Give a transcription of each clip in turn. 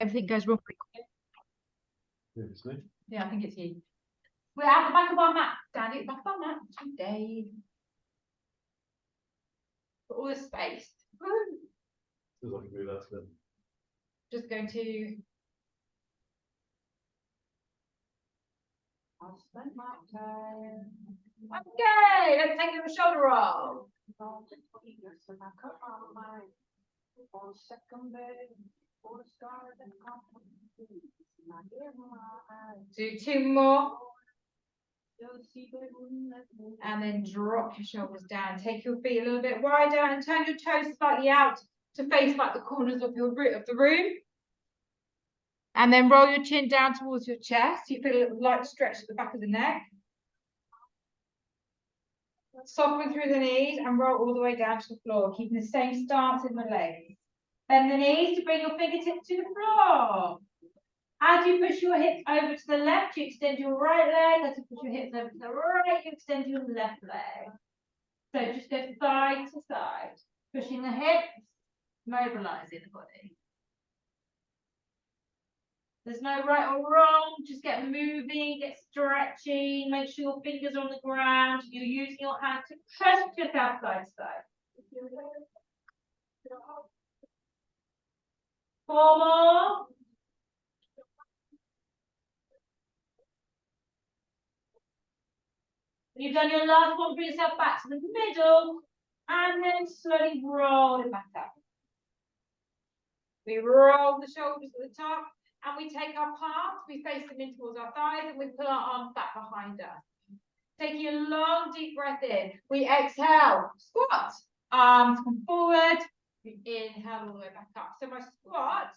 Everything goes wrong pretty quick. Seriously? Yeah, I think it's you. We're at the back of our mat, Daddy. Back of our mat. Dave. Got all the space. Woo. Feels like a good accident. Just going to. I've spent my time. Okay, let's take a little shoulder roll. Do two more. And then drop your shoulders down. Take your feet a little bit wider and turn your toes slightly out to face like the corners of the room. And then roll your chin down towards your chest. You feel a little light stretch at the back of the neck. Soften through the knees and roll all the way down to the floor, keeping the same stance in the legs. Bend the knees to bring your fingertips to the floor. As you push your hips over to the left, you extend your right leg. As you push your hips over to the right, you extend your left leg. So just go side to side, pushing the hips, mobilizing the body. There's no right or wrong, just get moving, get stretching, make sure your fingers are on the ground. You're using your hands to press yourself side to side. 4 more. When you've done your last one, bring yourself back to the middle and then slowly roll it back up. We roll the shoulders to the top and we take our palms, we face them in towards our thighs and we pull our arms back behind us. Taking a long deep breath in, we exhale, squat, arms come forward, we inhale all the way back up. So my squat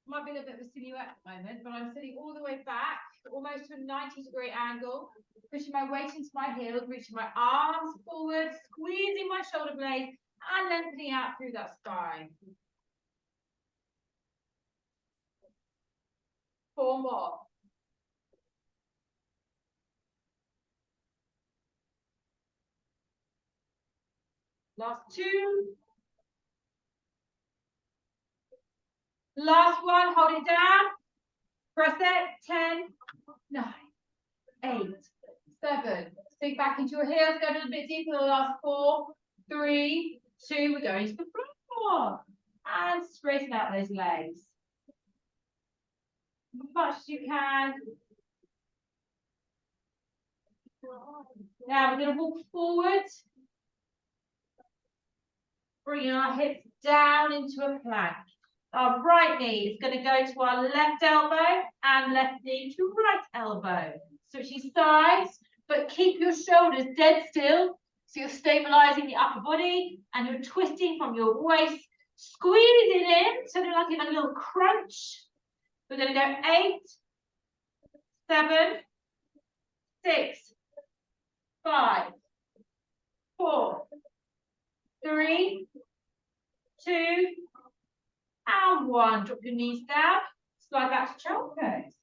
might be a little bit of a silhouette at the moment, but I'm sitting all the way back, almost to a 90-degree angle, pushing my weight into my heels, reaching my arms forward, squeezing my shoulder blades, and lengthening out through that spine. 4 more. Last 2. Last one, hold it down. Press it. 10, 9, 8, 7. Sink back into your heels. Go a little bit deeper. The last 4, 3, 2. We're going to the floor. And straighten out those legs. As much as you can. Now we're going to walk forward. Bringing our hips down into a plank. Our right knee is going to go to our left elbow and left knee to right elbow. Switching sides, but keep your shoulders dead still. So you're stabilizing the upper body and you're twisting from your waist, squeezing in, so they're like in a little crunch. We're going to go 8, 7, 6, 5, 4, 3, 2, and 1. Drop your knees down. Slide back to child pose.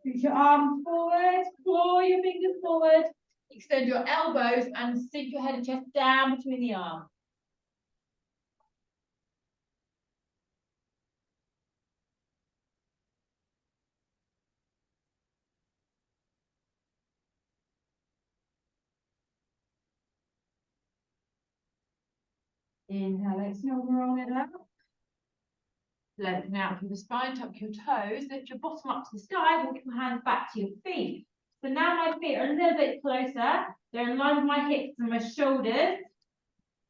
Reach your arms forward. Claw your fingers forward. Extend your elbows and sink your head and chest down between the arms. Inhale, exhale, roll it up. Lengthen out through the spine, tuck your toes, lift your bottom up to the sky, walk your hands back to your feet. So now my feet are a little bit closer. They're in line with my hips and my shoulders.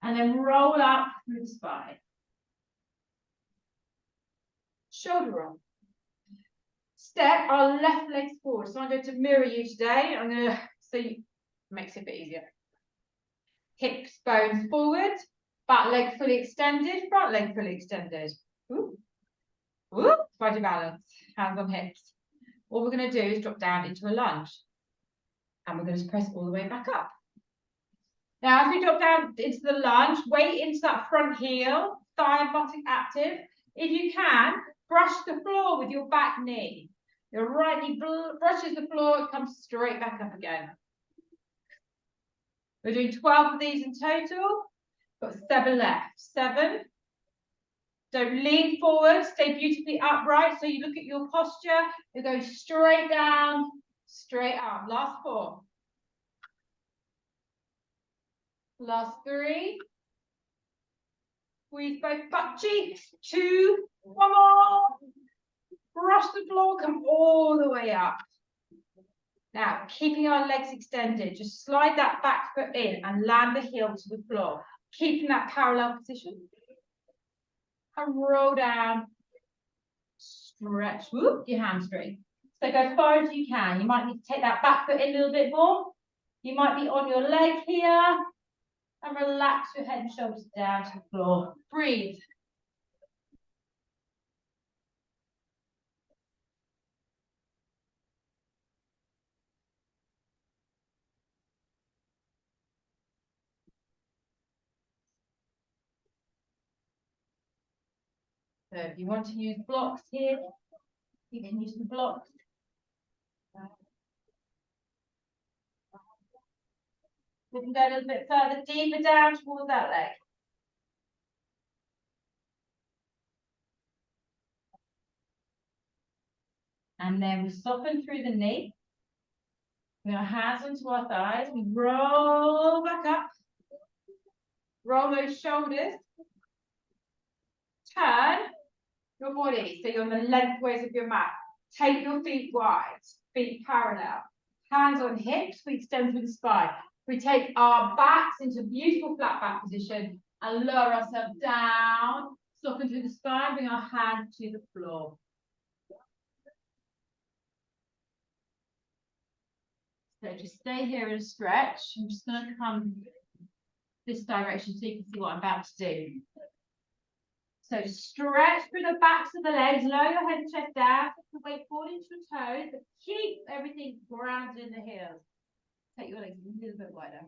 And then roll up through the spine. Shoulder roll. Step our left legs forward. So I'm going to mirror you today. I'm going to, so it makes it a bit easier. Hips, bones forward. Back leg fully extended. Front leg fully extended. Ooh. Ooh. Try to balance. Hands on hips. All we're going to do is drop down into a lunge. And we're going to press all the way back up. Now, as we drop down into the lunge, weight into that front heel, thigh and buttock active. If you can, brush the floor with your back knee. Your right knee brushes the floor, it comes straight back up again. We're doing 12 of these in total. Got 7 left. 7, Don't lean forward, stay beautifully upright. So you look at your posture, you're going straight down, straight up. Last 4. Last 3. Squeeze both butt cheeks. 2. 1 more. Brush the floor, come all the way up. Now, keeping our legs extended, just slide that back foot in and land the heel to the floor. Keeping that parallel position. And roll down. Stretch, whoop, your hamstring. So go as far as you can. You might need to take that back foot in a little bit more. You might be on your leg here. And relax your head and shoulders down to the floor. Breathe. So if you want to use blocks here, you can use the blocks. We can go a little bit further, deeper down towards that leg. And then we soften through the knee. Bring our hands onto our thighs. We roll back up. Roll those shoulders. Turn your body so you're on the lengthways of your mat. Take your feet wide, feet parallel. Hands on hips, we extend through the spine. We take our backs into beautiful flat back position and lower ourselves down. Soften through the spine, bring our hands to the floor. So just stay here and stretch. I'm just going to come this direction so you can see what I'm about to do. So stretch through the backs of the legs, lower your head and chest down, take the weight forward into your toes, but keep everything grounded in the heels. Take your legs a little bit wider.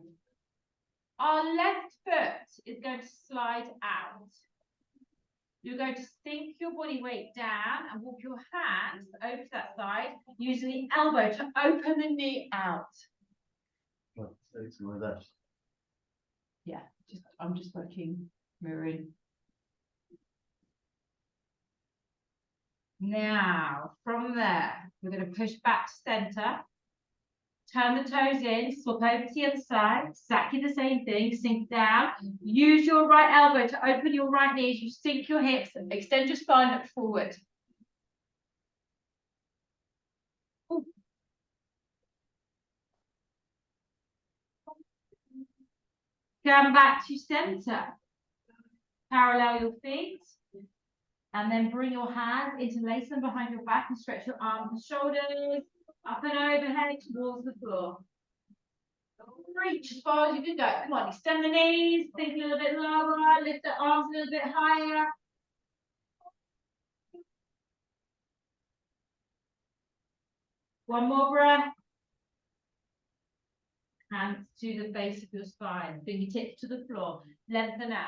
Our left foot is going to slide out. You're going to sink your body weight down and walk your hands over to that side, using the elbow to open the knee out. Well, it's like that. Yeah, I'm just working mirroring. Now, from there, we're going to push back to center. Turn the toes in, swap over to the other side. Exactly the same thing. Sink down. Use your right elbow to open your right knee as you sink your hips. Extend your spine, look forward. Ooh. Come back to center. Parallel your feet. And then bring your hands, interlace them behind your back and stretch your arms and shoulders up and overhead towards the floor. Reach as far as you can go. Come on, extend the knees, think a little bit lower, lift the arms a little bit higher. One more breath. Hands to the base of your spine, fingertips to the floor, lengthen out.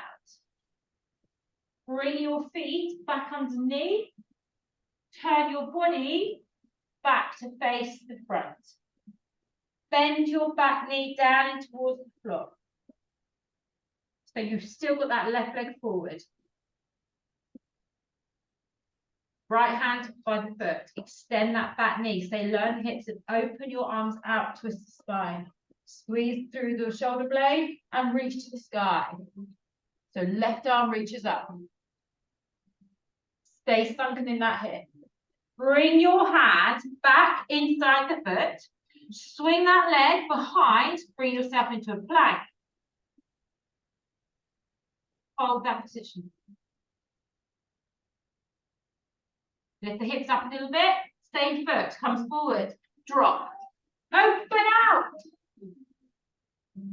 Bring your feet back underneath. Turn your body back to face the front. Bend your back knee down and towards the floor. So you've still got that left leg forward. Right hand by the foot. Extend that back knee. Stay low in the hips and open your arms out, twist the spine. Squeeze through the shoulder blade and reach to the sky. So left arm reaches up. Stay sunken in that hip. Bring your hand back inside the foot. Swing that leg behind. Bring yourself into a plank. Hold that position. Lift the hips up a little bit. Same foot comes forward. Drop. Open out.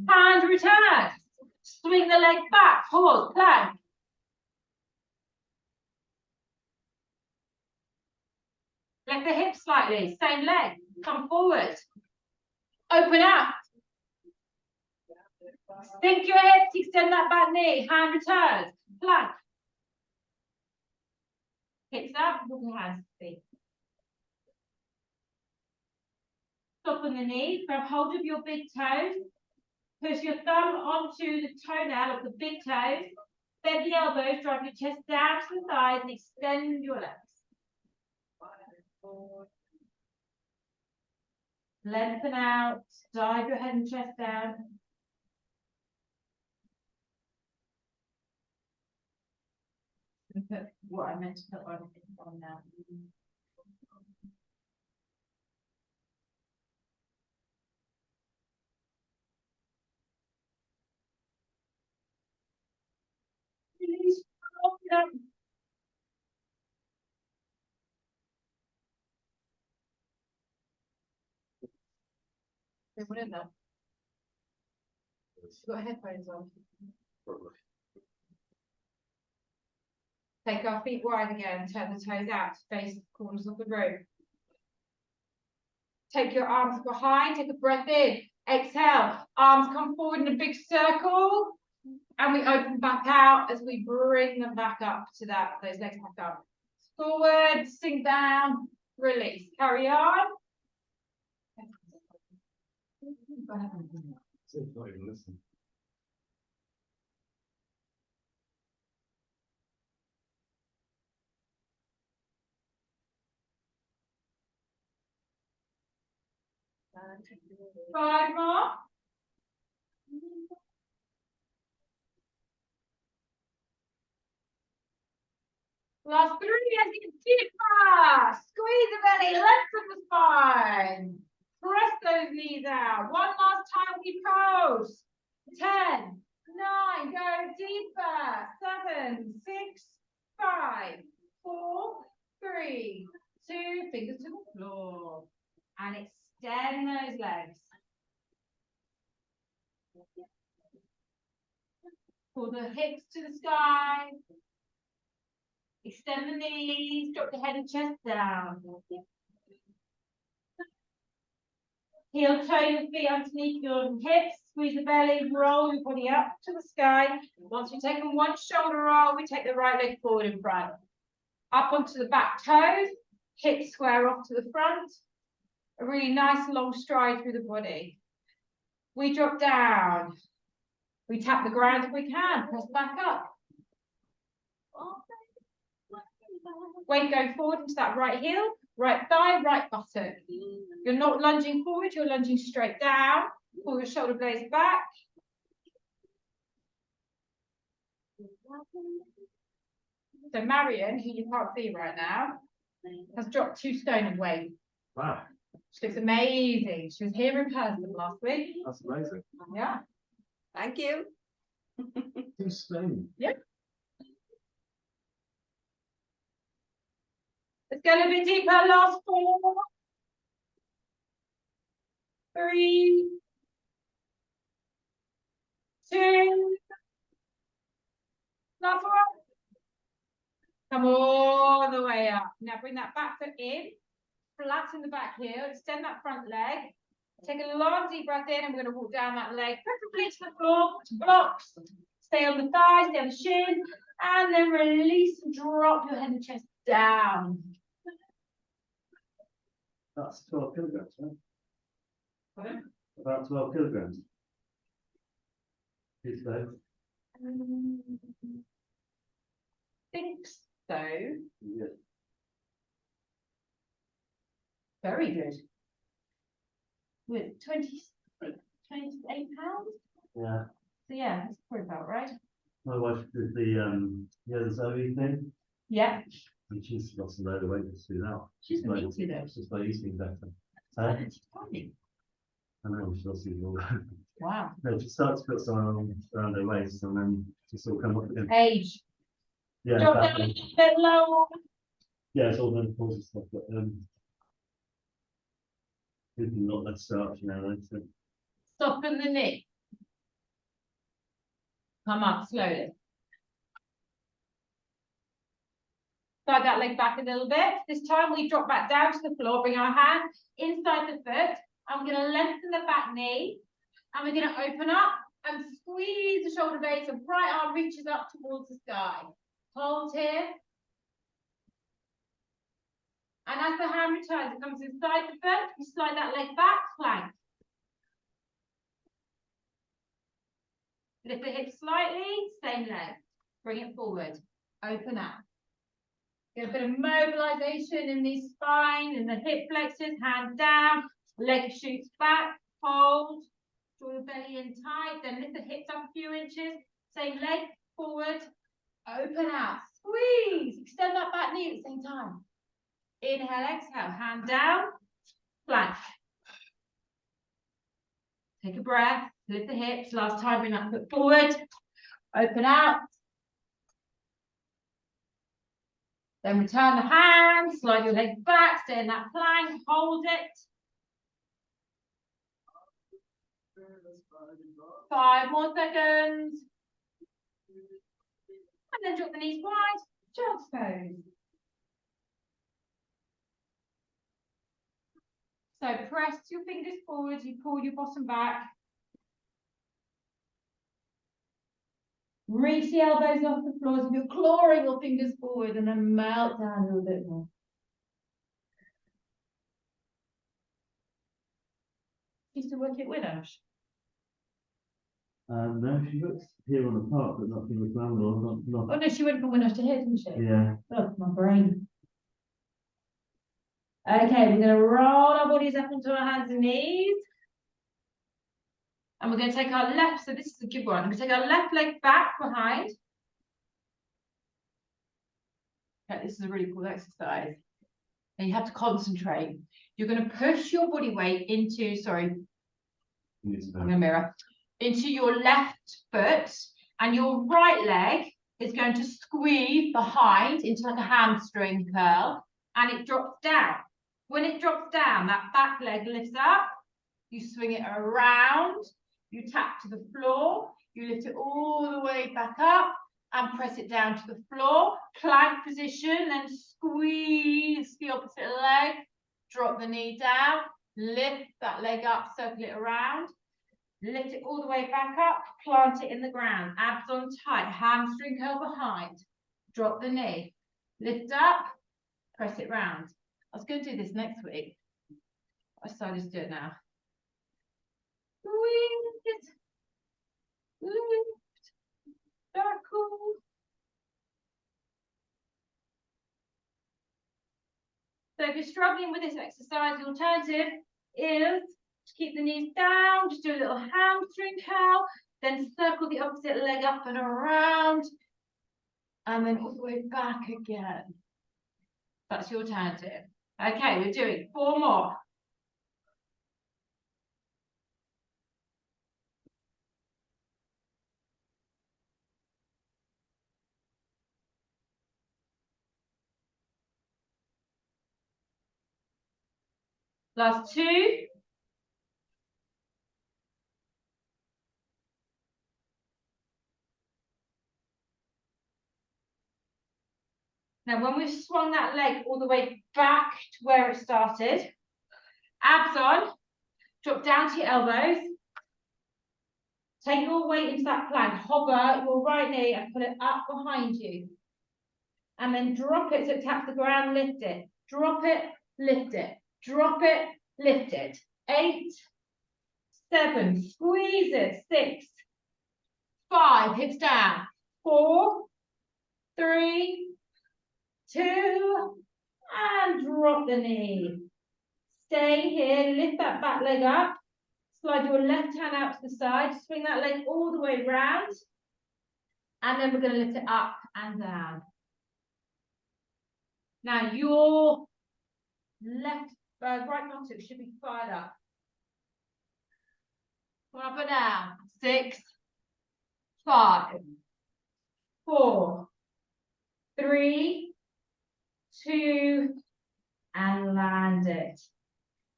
Hand return. Swing the leg back. Pause. Plank. Lift the hips slightly. Same leg. Come forward. Open out. Sink your hips. Extend that back knee. Hand returns. Plank. Hips up. Walk your hands to feet. Soften the knee. Grab hold of your big toes. Push your thumb onto the toenail of the big toes. Bend the elbows, drive your chest down to the thighs and extend your legs. Lengthen out, dive your head and chest down. Put what I meant to put on now. Release. What is that? Got headphones on. Probably. Take our feet wide again, turn the toes out to face the corners of the room. Take your arms behind, take a breath in, exhale, arms come forward in a big circle, and we open back out as we bring them back up to those legs back up. Forward, sink down, release, carry on. Not even listen. Five more. Last three, as you can deeper. Squeeze the belly, lengthen the spine. Press those knees out. One last time, we pose. 10, 9, go deeper. 7, 6, 5, 4, 3, 2, fingers to the floor. And extend those legs. Pull the hips to the sky. Extend the knees, drop the head and chest down. Heel toe your feet underneath your hips, squeeze the belly, roll your body up to the sky. Once we've taken one shoulder roll, we take the right leg forward in front. Up onto the back toes, hips square off to the front. A really nice long stride through the body. We drop down. We tap the ground if we can, press back up. Weight going forward into that right heel, right thigh, right buttock. You're not lunging forward, you're lunging straight down. Pull your shoulder blades back. So Marion, who you can't see right now, has dropped 2 stone in weight. Wow. She looks amazing. She was here in person last week. That's amazing. Yeah. Thank you. 2 stone. Yeah. Let's go a little bit deeper. Last 4. 3, 2. Last one. Come all the way up. Now bring that back foot in. Flatten the back heel. Extend that front leg. Take a long deep breath in, and we're going to walk down that leg, preferably to the floor, to blocks. Stay on the thighs, stay on the shin, and then release and drop your head and chest down. That's 12 kilograms, right? Pardon? About 12 kilograms. 2 stone. Think so. Yeah. Very good. With 28 pounds. Yeah. So yeah, that's probably about right. My wife did the Zoe thing, Yeah. and she's lost a load of weight just through that. She's Like- amazing though. Just by eating better. She's tiny. I know she's lost it all. Wow. No, she starts to put some around her waist, and then she sort of come up again. Age. Yeah, Drop down a exactly. little bit lower. Yeah, it's all menopause and stuff, but eating a lot less starch now. So. Soften the knee. Come up slowly. Slide that leg back a little bit. This time we drop back down to the floor, bring our hand inside the foot. I'm going to lengthen the back knee, and we're going to open up and squeeze the shoulder blades, so right arm reaches up towards the sky. Hold here. And as the hand returns, it comes inside the foot. You slide that leg back, plank. Lift the hips slightly, same leg. Bring it forward. Open up. Get a bit of mobilization in the spine, in the hip flexors, hand down, leg shoots back, hold, draw the belly in tight, then lift the hips up a few inches, same leg, forward, open out, squeeze, extend that back knee at the same time. Inhale, exhale, hand down, plank. Take a breath, lift the hips, last time, bring that foot forward, open out. Then return the hands, slide your legs back, stay in that plank, hold it. 5 more seconds. And then drop the knees wide, child's pose. So press your fingers forward, you pull your bottom back. Reach the elbows off the floor as if you're clawing your fingers forward and then melt down a little bit more. Used to work it with Ash. No, she looks here on the park, but not from the ground or not. Oh no, she went from Windows to here, didn't she? Yeah. Oh, my brain. Okay, we're going to roll our bodies up into our hands and knees. And we're going to take our left, so this is a good one. We're going to take our left leg back behind. Okay, this is a really cool exercise. And you have to concentrate. You're going to push your body weight into, sorry, I'm going to mirror, into your left foot, and your right leg is going to squeeze behind into like a hamstring curl, and it drops down. When it drops down, that back leg lifts up, you swing it around, you tap to the floor, you lift it all the way back up and press it down to the floor, plank position, then squeeze the opposite leg, drop the knee down, lift that leg up, circle it around, lift it all the way back up, plant it in the ground, abs on tight, hamstring curl behind, drop the knee, lift up, press it round. I was going to do this next week. I decided to do it now. Squeeze, lift, circle. So if you're struggling with this exercise, the alternative is to keep the knees down, just do a little hamstring curl, then circle the opposite leg up and around, and then all the way back again. That's your alternative. Okay, we're doing 4 more. Last 2. Now, when we've swung that leg all the way back to where it started, abs on, drop down to your elbows, take your weight into that plank, hover your right knee and put it up behind you. And then drop it so it taps the ground, lift it, drop it, lift it, drop it, lift it. 8, 7, squeeze it, 6, 5, hips down, 4, 3, 2, and drop the knee. Stay here, lift that back leg up, slide your left hand out to the side, swing that leg all the way round, and then we're going to lift it up and down. Now your right buttock should be fired up. Up and down. 6, 5, 4, 3, 2, and land it.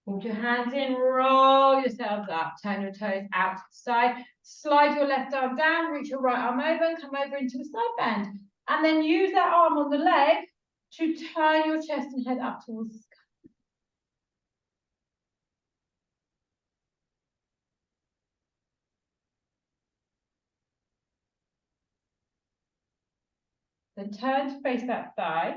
Hold your hands in, roll yourselves up, turn your toes out to the side, slide your left arm down, reach your right arm over and come over into a side bend. And then use that arm on the leg to turn your chest and head up towards the sky. Then turn to face that thigh.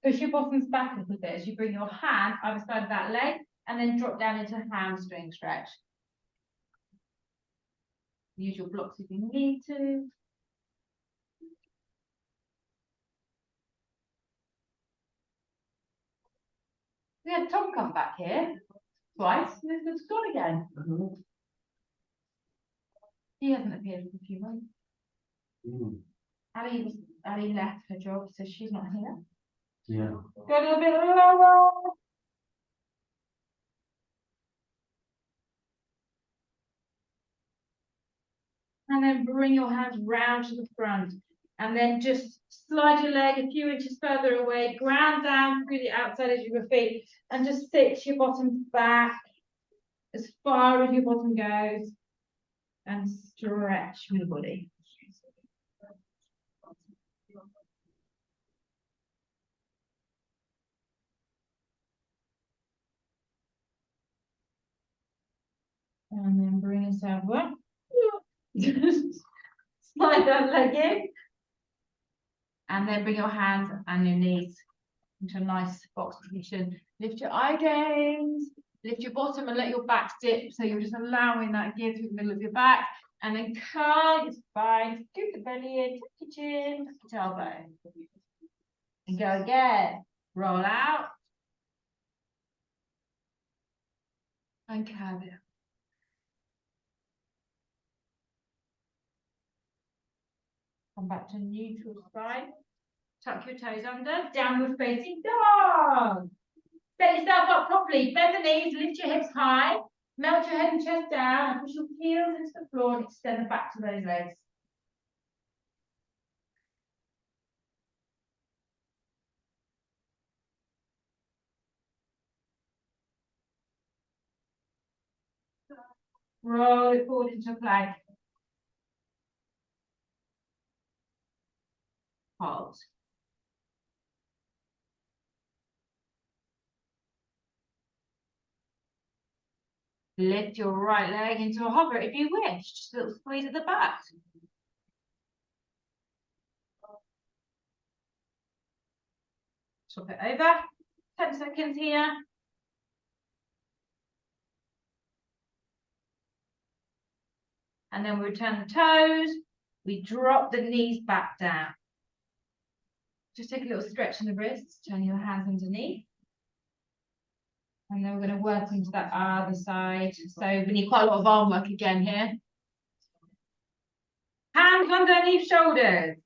Push your bottoms back a little bit as you bring your hand either side of that leg and then drop down into a hamstring stretch. Use your blocks if you need to. We had Tom come back here twice, and it's gone again. He hasn't appeared for a few months. Ali left her job, so she's not here. Yeah. Go a little bit lower. And then bring your hands round to the front. And then just slide your leg a few inches further away, ground down through the outside edge of your feet, and just sit your bottom back as far as your bottom goes, and stretch your body. And then bring yourself up. Slide that leg in. And then bring your hands and your knees into a nice box position. Lift your eye gaze, lift your bottom and let your back dip. So you're just allowing that give through the middle of your back. And then curl your spine, scoop the belly in, tuck your chin, tuck your tailbone. And go again. Roll out. And curve it. Come back to neutral spine. Tuck your toes under. Downward facing dog. Set yourself up properly. Bend the knees, lift your hips high. Melt your head and chest down and push your heels into the floor and extend the back to those legs. Roll it forward into a plank. Hold. Lift your right leg into a hover if you wish. Just a little squeeze at the back. Swap it over. 10 seconds here. And then we return the toes. We drop the knees back down. Just take a little stretch in the wrists. Turn your hands underneath. And then we're going to work into that other side. So we need quite a lot of arm work again here. Hands underneath shoulders.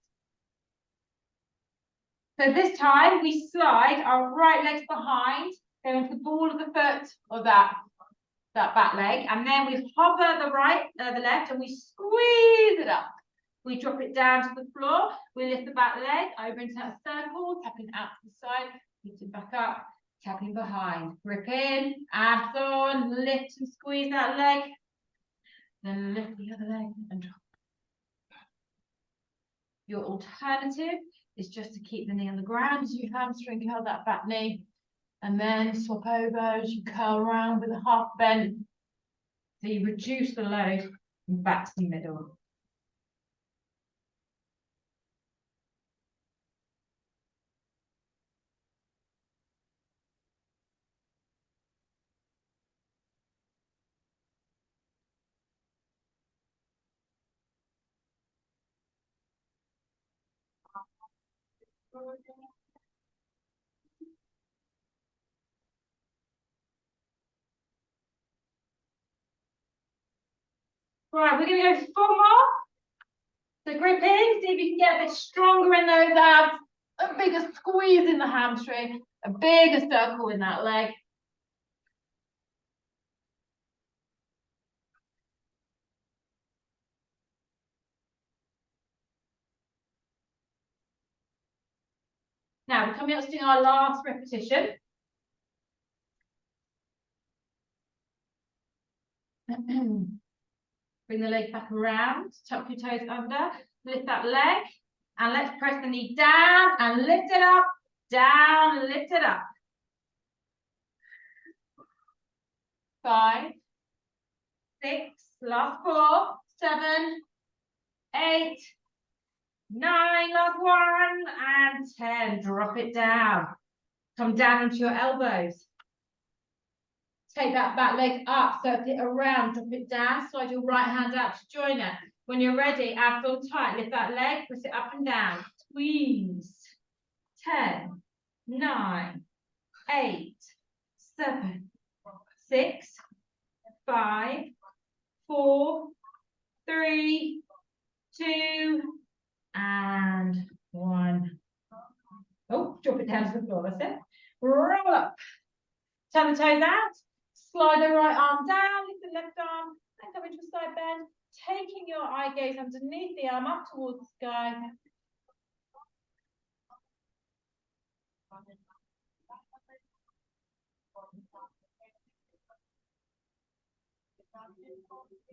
So this time we slide our right legs behind, go into the ball of the foot of that back leg, and then we hover the left, and we squeeze it up. We drop it down to the floor. We lift the back leg over into that circle, tapping out to the side, lift it back up, tapping behind. Grip in, abs on, lift and squeeze that leg. Then lift the other leg and drop. Your alternative is just to keep the knee on the ground as you hamstring curl that back knee. And then swap over as you curl around with a half bend. So you reduce the load and back to the middle. Right, we're going to go 4 more. So grip in, see if you can get a bit stronger in those abs, a bigger squeeze in the hamstring, a bigger circle in that leg. Now we're coming up to doing our last repetition. Bring the leg back around, tuck your toes under, lift that leg, and let's press the knee down and lift it up, down and lift it up. 5, 6, last 4, 7, 8, 9, last 1, and 10. Drop it down. Come down onto your elbows. Take that back leg up, circle it around, drop it down, slide your right hand out to join it. When you're ready, abs on tight, lift that leg, push it up and down, squeeze. 10, 9, 8, 7, 6, 5, 4, 3, 2, and 1. Oh, drop it down to the floor, that's it. Roll up. Turn the toes out. Slide the right arm down, lift the left arm, and come into a side bend. Taking your eye gaze underneath the arm up towards the sky.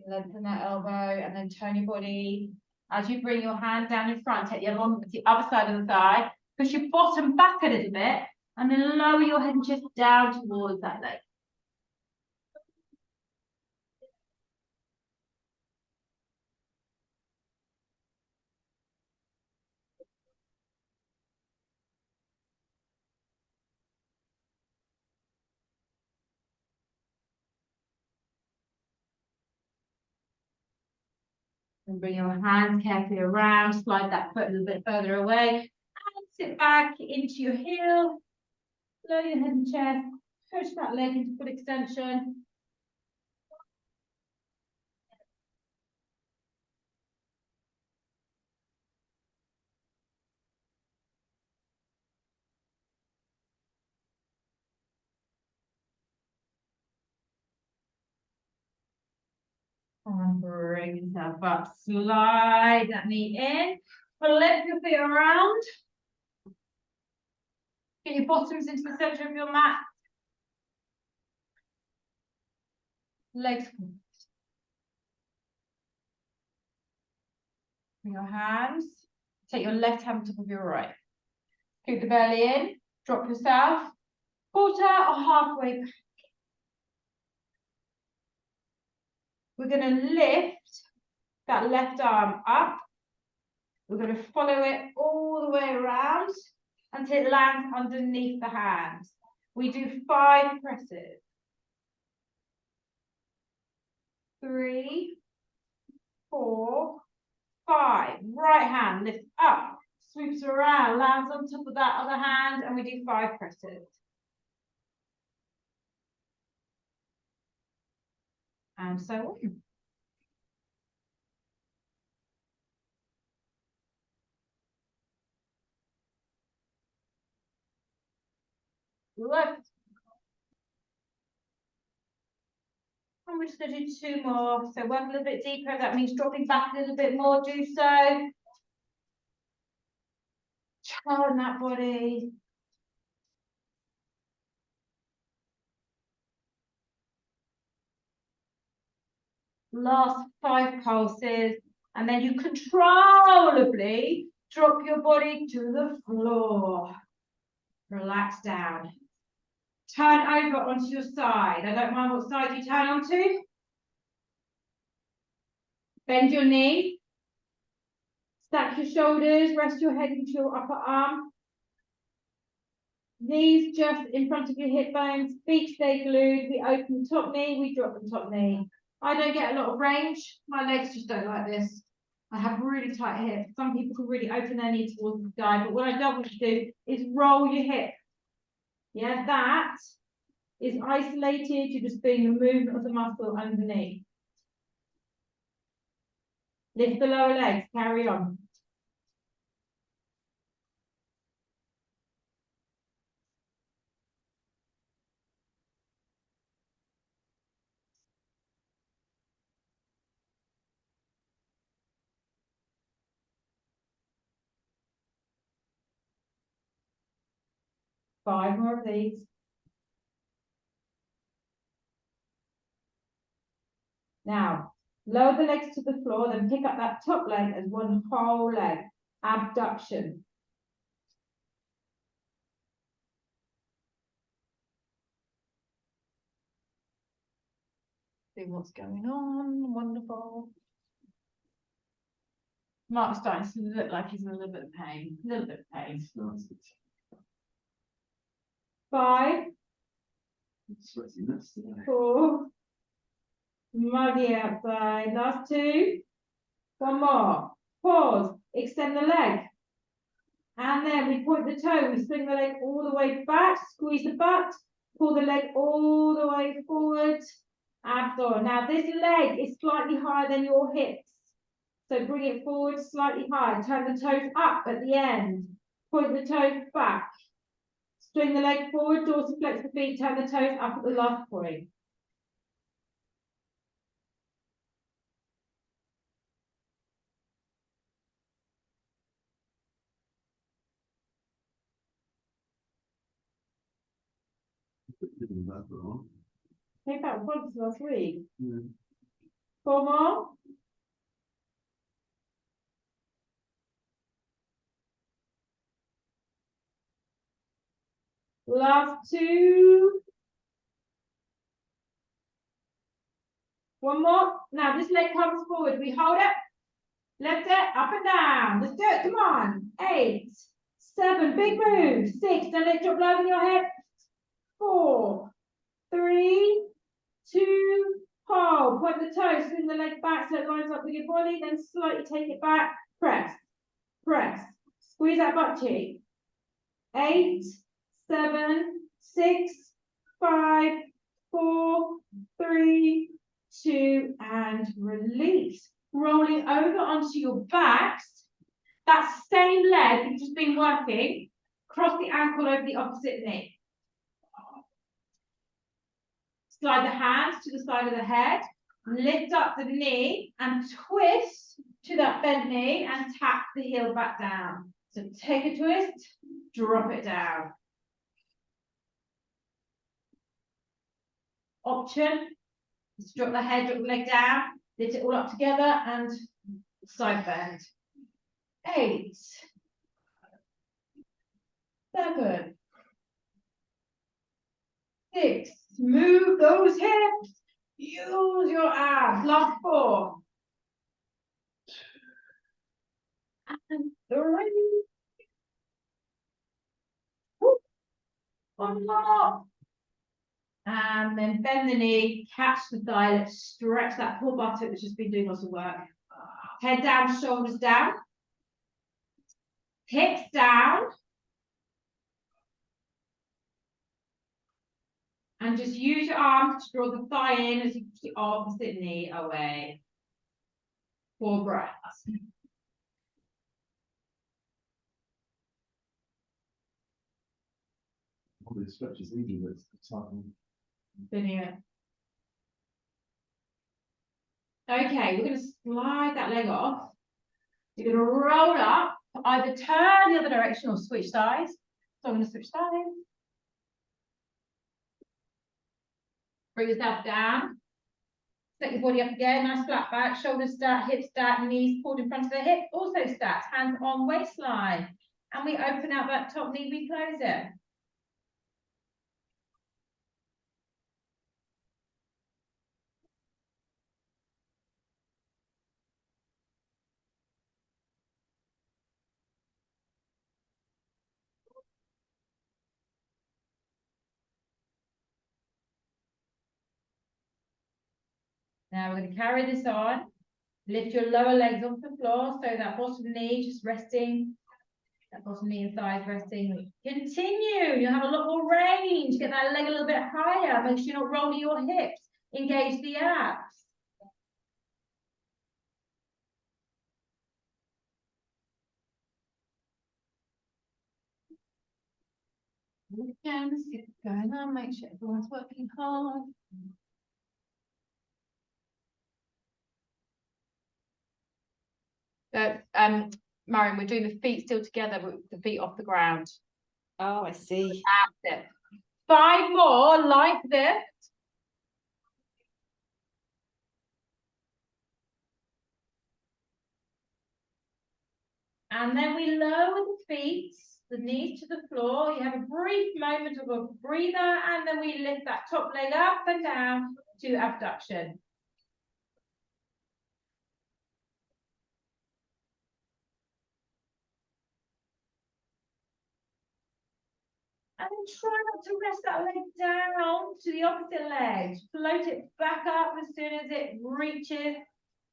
Lengthen that elbow and then turn your body. As you bring your hand down in front, take the other one to the other side of the thigh. Push your bottom back a little bit and then lower your head and chest down towards that leg. And bring your hands carefully around, slide that foot a little bit further away, and sit back into your heel. Lower your head and chest, push that leg into full extension. And bring yourself up, slide that knee in, flip your feet around. Get your bottoms into the center of your mat. Legs forward. Bring your hands. Take your left hand on top of your right. Scoot the belly in. Drop yourself. Quarter or halfway back. We're going to lift that left arm up. We're going to follow it all the way around until it lands underneath the hands. We do 5 presses. 3, 4, 5. Right hand lifts up, sweeps around, lands on top of that other hand, and we do 5 presses. And so on. Left. And we're just going to do 2 more. So work a little bit deeper. That means dropping back a little bit more. Do so. Turn that body. Last 5 pulses. And then you controllably drop your body to the floor. Relax down. Turn over onto your side. I don't mind what side you turn onto. Bend your knee. Stack your shoulders. Rest your head into your upper arm. Knees just in front of your hip bones. Feet stay glued. We open the top knee. We drop the top knee. I don't get a lot of range. My legs just don't like this. I have really tight hips. Some people can really open their knee towards the sky. But what I don't want you to do is roll your hip. Yeah, that is isolated. You're just doing the movement of the muscle underneath. Lift the lower legs. Carry on. Five more of these. Now, lower the legs to the floor, then pick up that top leg as one whole leg. Abduction. See what's going on. Wonderful. Mark's starting to look like he's in a little bit of pain. A little bit of pain. 5, 4. Muggy outside. Last 2. One more. Pause. Extend the leg. And then we point the toe. We swing the leg all the way back. Squeeze the butt. Pull the leg all the way forward. Abs on. Now this leg is slightly higher than your hips. So bring it forward slightly higher. Turn the toes up at the end. Point the toes back. Swing the leg forward, dorsiflex the feet, turn the toes up at the last point. Take that once last week. Yeah. 4 more. Last 2. 1 more. Now this leg comes forward. We hold it. Lift it up and down. Let's do it. Come on. 8, 7. Big move. 6. Don't let it drop lower than your hips. 4, 3, 2. Hold. Point the toes. Swing the leg back so it lines up with your body. Then slightly take it back. Press. Press. Squeeze that butt cheek. 8, 7, 6, 5, 4, 3, 2, and release. Rolling over onto your backs. That same leg you've just been working, cross the ankle over the opposite knee. Slide the hands to the side of the head, lift up the knee and twist to that bent knee and tap the heel back down. So take a twist, drop it down. Option is to drop the head, drop the leg down, lift it all up together and side bend. 8, 7, 6. Move those hips. Use your abs. Last 4. And 3. 1 more. And then bend the knee, catch the thigh, let's stretch that pull buttock that's just been doing lots of work. Head down, shoulders down. Hips down. And just use your arms to draw the thigh in as you push the opposite knee away. 4 breaths. Probably the stretch is easy, but it's tight. Okay, we're going to slide that leg off. You're going to roll up, either turn the other direction or switch sides. So I'm going to switch sides. Bring yourself down. Set your body up again, nice flat back, shoulders stacked, hips stacked, knees pulled in front of the hip, also stacked, hands on waistline. And we open out that top knee, we close it. Now we're going to carry this on. Lift your lower legs off the floor, so that bottom knee just resting. That bottom knee and thighs resting. Continue. You have a lot more range. Get that leg a little bit higher. Make sure you're not rolling your hips. Engage the abs. Again, see what's going on. Make sure everyone's working hard. Marion, we're doing the feet still together, but with the feet off the ground. Oh, I see. That's it. 5 more like this. And then we lower the feet, the knees to the floor. You have a brief moment of a breather, and then we lift that top leg up and down to abduction. And then try not to rest that leg down to the opposite leg. Float it back up as soon as it reaches.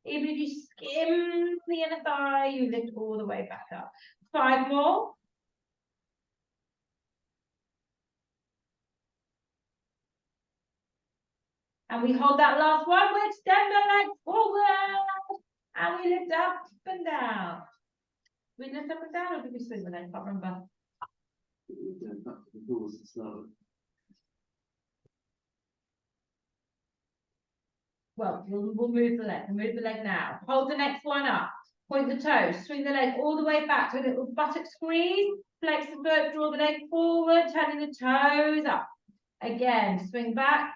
Even if you skim the inner thigh, you lift all the way back up. 5 more. And we hold that last one. We extend the legs forward. And we lift up and down. We lift up and down, or did we swing the leg? I can't remember. Back to the doors and start. Well, we'll move the leg. We'll move the leg now. Hold the next one up. Point the toes. Swing the leg all the way back to a little buttock squeeze. Flex the foot. Draw the leg forward. Turning the toes up. Again, swing back.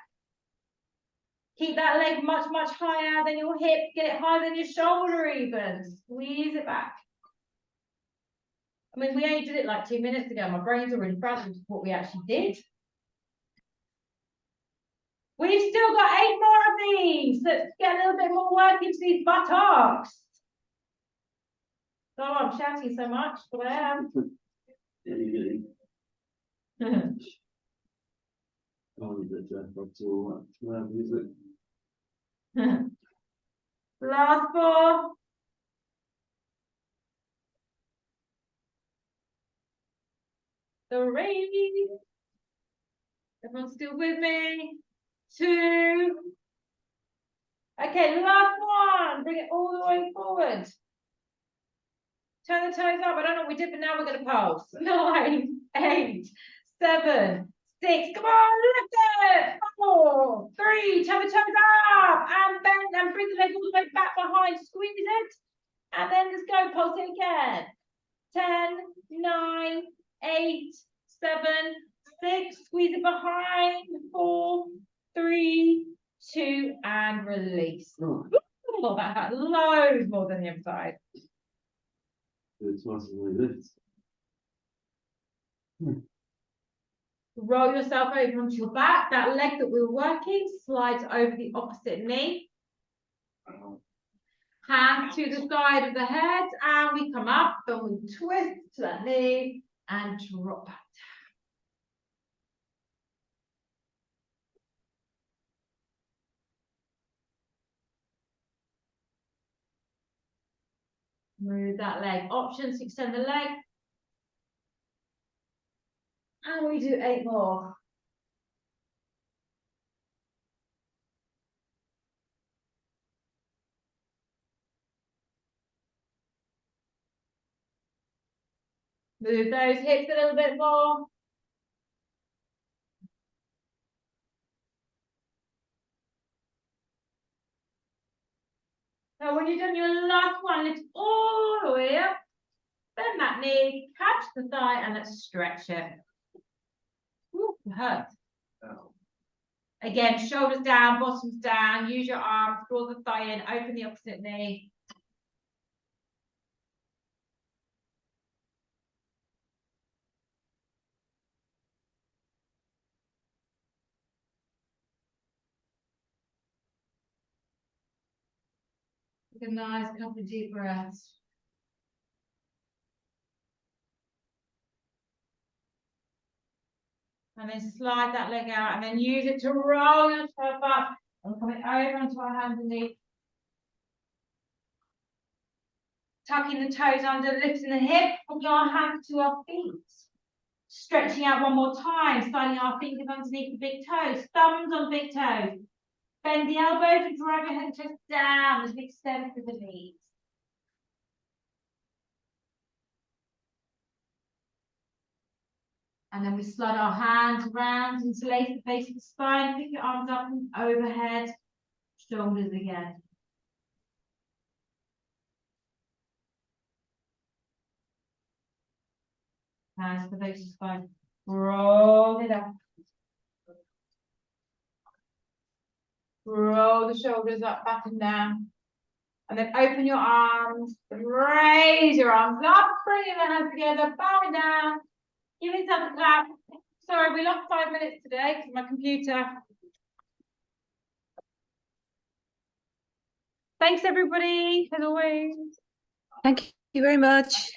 Keep that leg much, much higher than your hip. Get it higher than your shoulder even. Squeeze it back. I mean, we only did it like 2 minutes ago. My brain's already frazzled with what we actually did. We've still got 8 more of these. Let's get a little bit more work into these buttocks. Oh, I'm shouting so much, but I am. Oh, the jackpot all that music. Last 4. Three. Everyone's still with me. 2. Okay, last one. Bring it all the way forward. Turn the toes up. I don't know what we did, but now we're going to pulse. 9, 8, 7, 6. Come on, lift it. 4, 3. Turn the toes up and bend and bring the leg all the way back behind. Squeeze it. And then let's go. Pulse it again. 10, 9, 8, 7, 6. Squeeze it behind. 4, 3, 2, and release. Oh, that had loads more than the other side. It's nice and lift. Roll yourself over onto your back. That leg that we were working slides over the opposite knee. Hands to the side of the head, and we come up and we twist to that knee and drop back down. Move that leg. Options to extend the leg. And we do 8 more. Move those hips a little bit more. Now, when you've done your last one, lift all the way up. Bend that knee, catch the thigh, and let's stretch it. Ooh, it hurts. Oh. Again, shoulders down, bottoms down. Use your arms, draw the thigh in, open the opposite knee. Take a nice couple of deep breaths. And then slide that leg out and then use it to roll yourself up and come it over onto our hands and knees. Tucking the toes under, lifting the hip, putting our hands to our feet. Stretching out one more time, sliding our fingers underneath the big toes, thumbs on big toes. Bend the elbows and drive your head just down as we extend through the knees. And then we slide our hands around, interlace the base of the spine, pick your arms up and overhead, shoulders again. Hands to the base of the spine, roll it up. Roll the shoulders up, back and down. And then open your arms, raise your arms up, bringing the hands together, bowing down. Give yourself a clap. Sorry, we lost 5 minutes today because my computer. Thanks, everybody, as always. Thank you very much.